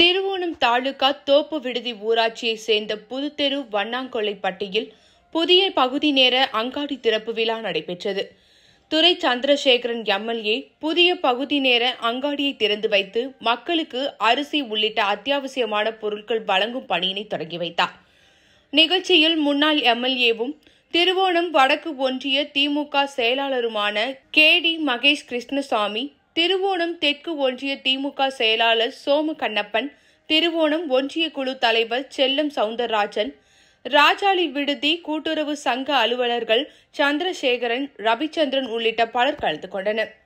திருவோணம் தாலுகா தோப்பு விடுதி ஊராட்சியை சேர்ந்த புதுத்தெரு வண்ணாங்கொல்லைப்பட்டியில் புதிய பகுதி நேர அங்காடி திறப்பு விழா நடைபெற்றது. துரை சந்திரசேகரன் எம்எல்ஏ புதிய பகுதி நேர அங்காடியை திறந்து வைத்து மக்களுக்கு அரிசி உள்ளிட்ட அத்தியாவசியமான பொருட்கள் வழங்கும் பணியினை தொடங்கி வைத்தார். நிகழ்ச்சியில் முன்னாள் எம்எல்ஏவும் திருவோணம் வடக்கு ஒன்றிய திமுக செயலாளருமான கே.டி. மகேஷ் கிருஷ்ணசாமி, திருவோணம் தெற்கு ஒன்றிய திமுக செயலாளர் சோம கண்ணப்பன், திருவோணம் ஒன்றிய குழு தலைவர் செல்லம் சவுந்தரராஜன், ராஜாளி விடுதி கூட்டுறவு சங்க அலுவலர்கள் சந்திரசேகரன், ரவிச்சந்திரன் உள்ளிட்ட பலர் கலந்து கொண்டனர்.